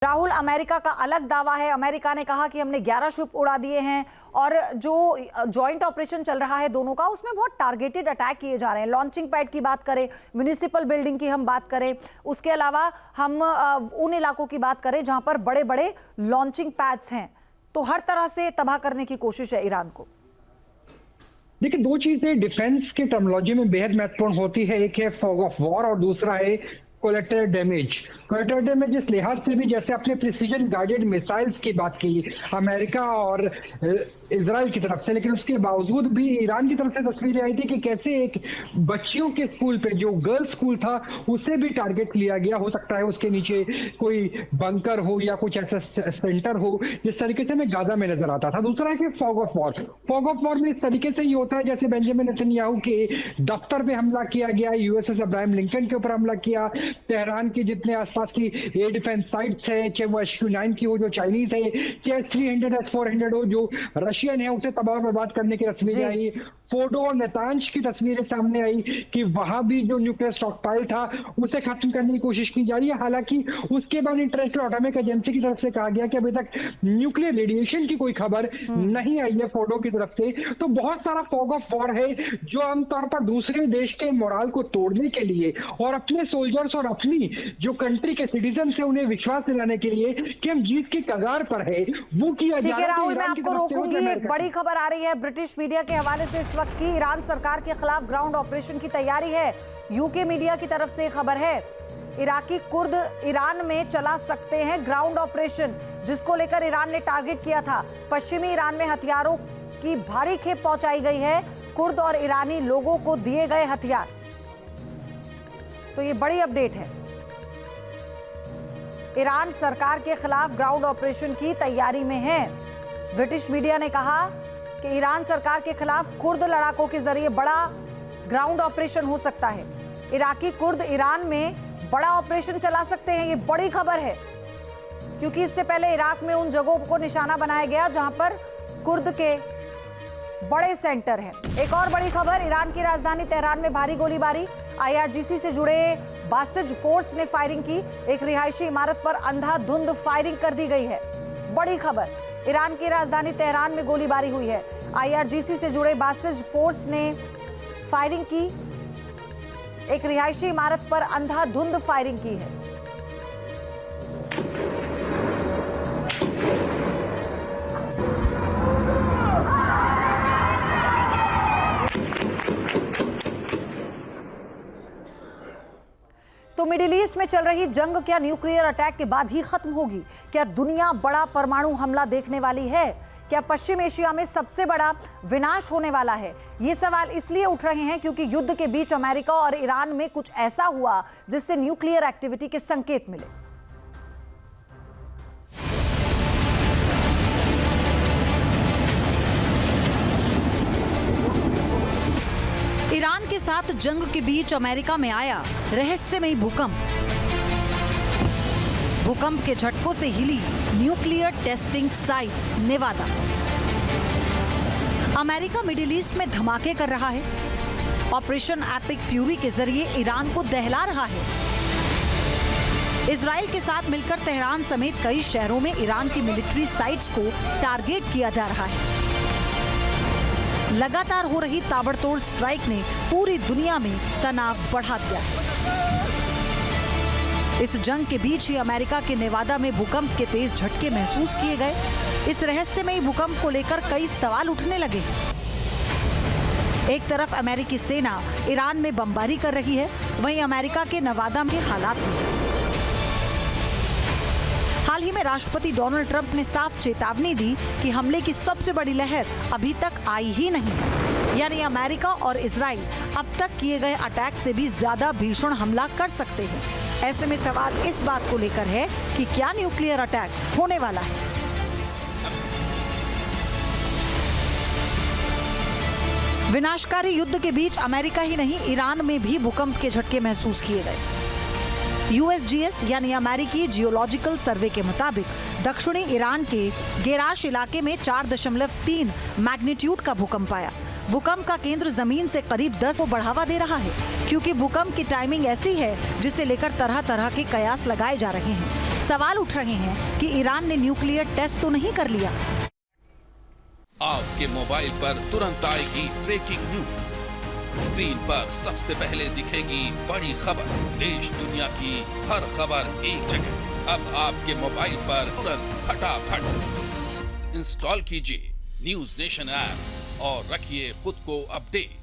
Rahul, America का अलग दावा है। अमेरिका ने कहा कि हमने 11 शिप उड़ा दिए हैं और जो जॉइंट ऑपरेशन चल रहा है दोनों का, उसमें बहुत टारगेटेड अटैक किए जा रहे हैं। लॉन्चिंग पैड की बात करें, म्युनिसिपल बिल्डिंग की हम बात करें, उसके अलावा हम उन इलाकों की बात करें जहां पर बड़े बड़े लॉन्चिंग पैड्स हैं, तो हर तरह से तबाह करने की कोशिश है ईरान को। देखिए, दो चीजें डिफेंस की टर्मिनोलॉजी में बेहद महत्वपूर्ण होती है। एक है फॉग ऑफ वॉर और दूसरा है कोलेटरल डैमेज। कोलेटरल डैमेज इस लिहाज से भी, जैसे आपने प्रिसीजन गाइडेड मिसाइल्स की बात की अमेरिका और इजराइल की तरफ से, लेकिन उसके बावजूद भी ईरान की तरफ से तस्वीरें आई थी कि कैसे एक बच्चियों के स्कूल पे, जो गर्ल्स स्कूल था, उसे भी टारगेट लिया गया। हो सकता है उसके नीचे कोई बंकर हो या कुछ ऐसा सेंटर हो, जिस तरीके से हमें गाजा में नजर आता था। दूसरा है कि fog of war. Fog of war में इस तरीके से ये होता है जैसे बेंजामिन नेतन्याहू के दफ्तर पे हमला किया गया, यूएसएस अब्राहम लिंकन के ऊपर हमला किया, तेहरान के जितने आसपास की एयर डिफेंस साइट्स है, चाहे वो HQ-9 की हो जो चाइनीज है, चाहे S-300 S-400 हो जो रशियन है, उसे तबाह बर्बाद करने की तस्वीरें आई। फोर्डो और नेतांज की तस्वीरें सामने आई कि वहां भी जो न्यूक्लियर स्टॉक पाइल था उसे खत्म करने की कोशिश की जा रही है। हालांकि उसके बाद इंटरनेशनल एटॉमिक एजेंसी की तरफ से कहा गया कि अभी तक न्यूक्लियर रेडिएशन की कोई खबर नहीं आई है फोर्डो की तरफ से। तो बहुत सारा फॉग ऑफ वॉर है जो आमतौर पर दूसरे देश के मोराल को तोड़ने के लिए और अपने सोल्जर्स और अपनी जो कंट्री के सिटीजन है उन्हें विश्वास दिलाने के लिए कि हम जीत की कगार पर है, वो किया जा रहा है। राहुल, मैं आपको रोकूंगी। एक बड़ी खबर आ रही है ब्रिटिश मीडिया के हवाले से इस वक्त की। ईरान सरकार के खिलाफ ग्राउंड ऑपरेशन की तैयारी है। यूके मीडिया की तरफ से खबर है, इराकी कुर्द ईरान में चला सकते हैं ग्राउंड ऑपरेशन, जिसको लेकर ईरान ने टारगेट किया था। पश्चिमी ईरान में हथियारों की भारी खेप पहुंचाई गई है। कुर्द और ईरानी लोगों को दिए गए हथियार। तो ये बड़ी अपडेट है। ईरान सरकार के खिलाफ ग्राउंड ऑपरेशन की तैयारी में है। ब्रिटिश मीडिया ने कहा कि ईरान सरकार के खिलाफ कुर्द लड़ाकों के जरिए बड़ा ग्राउंड ऑपरेशन हो सकता है। इराकी कुर्द ईरान में बड़ा ऑपरेशन चला सकते हैं। ये बड़ी खबर है क्योंकि इससे पहले इराक में उन जगहों को निशाना बनाया गया जहां पर कुर्द के बड़े सेंटर हैं। एक और बड़ी खबर, ईरान की राजधानी तेहरान में भारी गोलीबारी। IRGC से जुड़े बासिज फोर्स ने फायरिंग की। एक रिहायशी इमारत पर अंधाधुंध फायरिंग कर दी गई है। बड़ी खबर, ईरान की राजधानी तेहरान में गोलीबारी हुई है। IRGC से जुड़े बासिज फोर्स ने फायरिंग की। एक रिहायशी इमारत पर अंधाधुंध फायरिंग की है। तो मिडिल ईस्ट में चल रही जंग क्या न्यूक्लियर अटैक के बाद ही खत्म होगी? क्या दुनिया बड़ा परमाणु हमला देखने वाली है? क्या पश्चिम एशिया में सबसे बड़ा विनाश होने वाला है? ये सवाल इसलिए उठ रहे हैं क्योंकि युद्ध के बीच अमेरिका और ईरान में कुछ ऐसा हुआ जिससे न्यूक्लियर एक्टिविटी के संकेत मिले। ईरान के साथ जंग के बीच अमेरिका में आया रहस्यमयी भूकंप। भूकंप के झटकों से हिली nuclear testing site Nevada. America Middle East में धमाके कर रहा है। ऑपरेशन एपिक फ्यूरी के जरिए ईरान को दहला रहा है। इजराइल के साथ मिलकर तेहरान समेत कई शहरों में ईरान की मिलिट्री साइट्स को टारगेट किया जा रहा है। लगातार हो रही ताबड़तोड़ स्ट्राइक ने पूरी दुनिया में तनाव बढ़ा दिया है। इस जंग के बीच ही अमेरिका के नेवादा में भूकंप के तेज झटके महसूस किए गए। इस रहस्यमयी भूकंप को लेकर कई सवाल उठने लगे। एक तरफ अमेरिकी सेना ईरान में बमबारी कर रही है, वहीं अमेरिका के नेवादा के हालात में हाल ही में राष्ट्रपति डोनाल्ड ट्रंप ने साफ चेतावनी दी कि हमले की सबसे बड़ी लहर अभी तक आई ही नहीं। यानी अमेरिका और इजराइल अब तक किए गए अटैक से भी ज्यादा भीषण हमला कर सकते हैं। ऐसे में सवाल इस बात को लेकर है कि क्या न्यूक्लियर अटैक होने वाला है। विनाशकारी युद्ध के बीच अमेरिका ही नहीं, ईरान में भी भूकंप के झटके महसूस किए गए। USGS यानी अमेरिकी जियोलॉजिकल सर्वे के मुताबिक दक्षिणी ईरान के गेराश इलाके में 4.3 मैग्नीट्यूड का भूकंप आया। भूकंप का केंद्र जमीन से करीब 10 को बढ़ावा दे रहा है, क्योंकि भूकंप की टाइमिंग ऐसी है जिसे लेकर तरह तरह के कयास लगाए जा रहे हैं। सवाल उठ रहे हैं कि ईरान ने न्यूक्लियर टेस्ट तो नहीं कर लिया। आपके मोबाइल पर तुरंत आएगी ब्रेकिंग न्यूज, स्क्रीन पर सबसे पहले दिखेगी बड़ी खबर, देश दुनिया की हर खबर एक जगह। अब आपके मोबाइल पर तुरंत फटाफट इंस्टॉल कीजिए न्यूज नेशन ऐप और रखिए खुद को अपडेट।